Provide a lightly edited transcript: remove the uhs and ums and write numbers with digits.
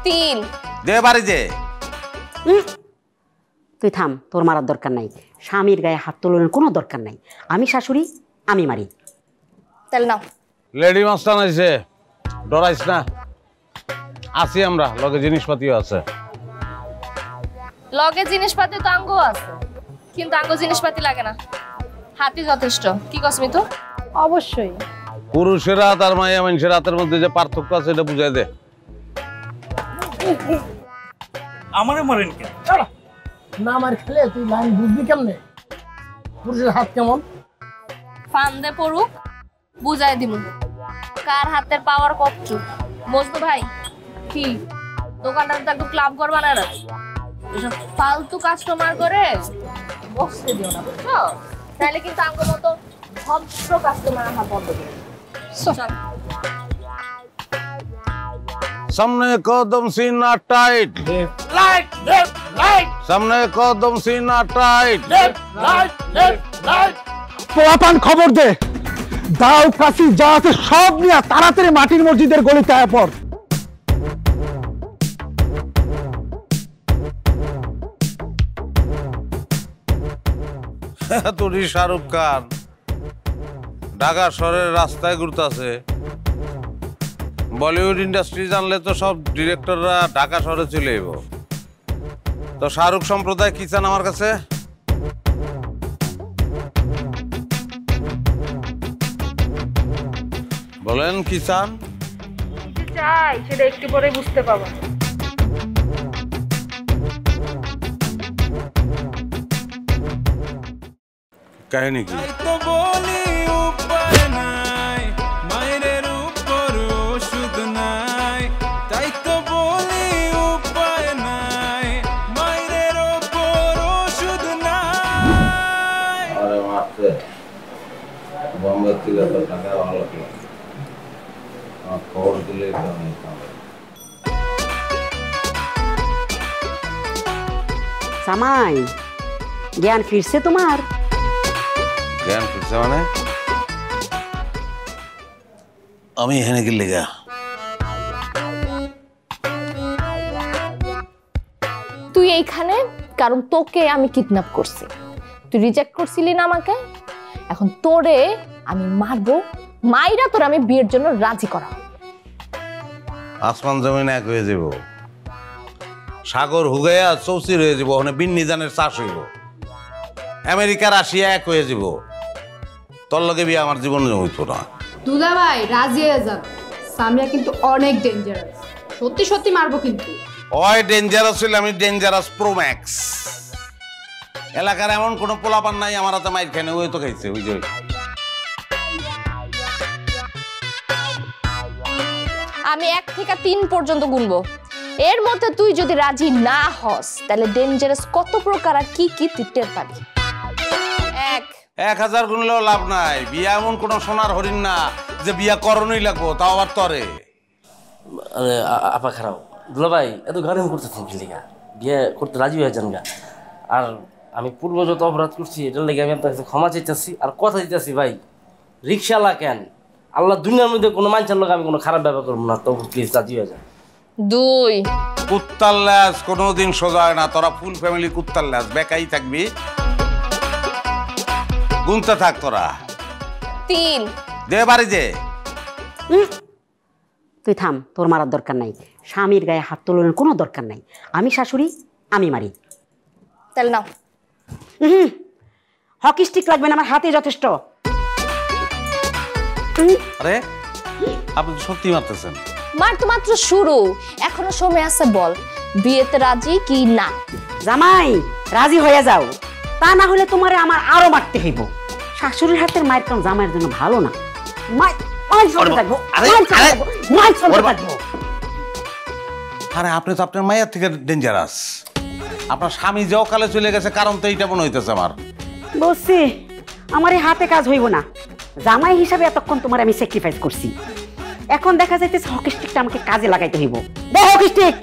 3 দে বাড়ি যে। তুই থাম, তোর মারার দরকার নাই। স্বামীর গায়ে হাত তোলানোর কোনো দরকার নাই। আমি শাশুড়ি, আমি মারি। তাহলে নাও। লেডি মাস্টার আইছে, ডরাইস না। আসি আমরা, লগে জিনিসপাতিও আছে। লগে জিনিসপাতি তো আঙ্গো আছে, কিন্তু আঙ্গো জিনিসপাতি লাগে না, হাতি যথেষ্ট। কি কসমি তো? অবশ্যই। পুরুষের হাত আর মাইয়া মানুষের হাতের মধ্যে যে পার্থক্য আছে এটা বুঝাই দে। আমারে মারেন কেন? না মার খেলে তুই লাইন বুঝবি কেমনে? পুরুষের হাত কেমন? ফান্দে পড়ুক, বুঝাই দিমু কার হাতের পাওয়ার কত। মজনু ভাই, কি দোকানটা তো একটু ক্লাব ঘর বানায় রাখ। এসব ফালতু কাস্টমার করে বসতে দিও না, বুঝছো? তাহলে কিন্তু আঙ্গো মতো ভদ্র কাস্টমার আমার বন্ধ করে। सामने कदम सीना टाइट, লাইট লেফট লাইট सामने कदम सीना tight. Left right left right. পোলাপান খবর দে, দাও কাশি যা আছে সব নিয়ে তাড়াতাড়ি মাটির মসজিদের গলিতে আয় পড়। তোরই শাহরুখ খান ঢাকা শহরের রাস্তায় ঘুরতেছে। বলিউড ইন্ডাস্ট্রি জানলে তো সব ডিরেক্টররা ঢাকা শহরে চলে যাব। তো শাহরুখ সম্প্রদায় কি চান আমার কাছে? বলেন কি চান? চাই সেটা একটু পরে বুঝতে পাবো। কাহিনী কি? জামাই, জ্ঞান ফিরছে তোমার? জ্ঞান ফিরছে মানে? আমি এখানে কি লেগা? তুই এইখানে কারণ তোকে আমি কিডন্যাপ করছি। তুই রিজেক্ট করছিলি না আমাকে, এখন তোরে আমি মারবো, মাইরা তোর আমি বিয়ের জন্য রাজি করা। আসমান জমিন এক হয়ে যাব, সাগর হুগাইয়া চৌচির হয়ে যাব, ওখানে বিন নিজানের চাষ হইব, আমেরিকা রাশিয়া এক হয়ে যাব। তোর লগে বিয়ে আমার জীবনে হইতো না। দুলা ভাই রাজি হয়ে যান, সামিয়া কিন্তু অনেক ডেঞ্জারাস, সত্যি সত্যি মারবো কিন্তু। ওই ডেঞ্জারাস হইলে আমি ডেঞ্জারাস প্রো ম্যাক্স। এলাকার এমন কোনো পোলাপান নাই আমার হাতে মাইর খায় না, ওই তো খাইছে। ওই যে আমি 1 থেকে 3 পর্যন্ত গুনবো, এর মধ্যে তুই যদি রাজি না হস তাহলে ডেঞ্জারাস কত প্রকার আর কি কি তুই টের পাবি। 1000 গুনলেও লাভ নাই। বিয়া এমন কোন সোনার হরিণ না যে বিয়া করণই লাগবো, তাও আবার তরে। আরে আপা খারাপ দুলা ভাই, এত গাড়ি করতেছেন কি লিগা? বিয়ে করতে রাজি হয়ে যান গা। আর আমি পূর্ব যত অপরাধ করছি এটার লেগে আমি আপনার কাছে ক্ষমা চাইতেছি আর কথা দিতেছি ভাই, রিক্সাওয়ালা কেন আল্লাহ দুনিয়ার মধ্যে কোনো মানুষের লোক আমি কোনো খারাপ ব্যবহার করবো না, তবু প্লিজ রাজি হয়ে যান। 2 কুত্তার ল্যাজ কোনোদিন সোজা হয় না, তোরা ফুল ফ্যামিলি কুত্তার ল্যাজ, বেকাই থাকবি। গুনতে থাক তোরা। 3 দে বাড়ি যে। তুই থাম, তোর মারার দরকার নাই। স্বামীর গায়ে হাত তোলানোর কোনো দরকার নাই। আমি শাশুড়ি, আমি মারি। তাহলে নাও। হকি স্টিক লাগবে না, আমার হাতে যথেষ্ট। আরে আপনি সত্যি মারতেছেন? মার তো মাত্র শুরু, এখনো সময় আছে। বল বিয়েতে রাজি কি না? জামাই রাজি হয়ে যাও, তা না হলে তোমারে আমার আরো মারতে হইব। শাশুড়ির হাতের মায়ের কাম জামাইয়ের জন্য ভালো না। আরে আপনি তো আপনার মায়ের থেকে ডেঞ্জারাস। আপনার স্বামী যে অকালে চলে গেছে কারণ তো এইটা মনে হইতেছে আমার। বলছি আমার এই হাতে কাজ হইব না। জামাই হিসাবে এতক্ষণ তোমার আমি স্যাক্রিফাইস করছি, এখন দেখা যাইতেছে হকি স্টিকটা আমাকে কাজে লাগাইতে হইব। Hockey stick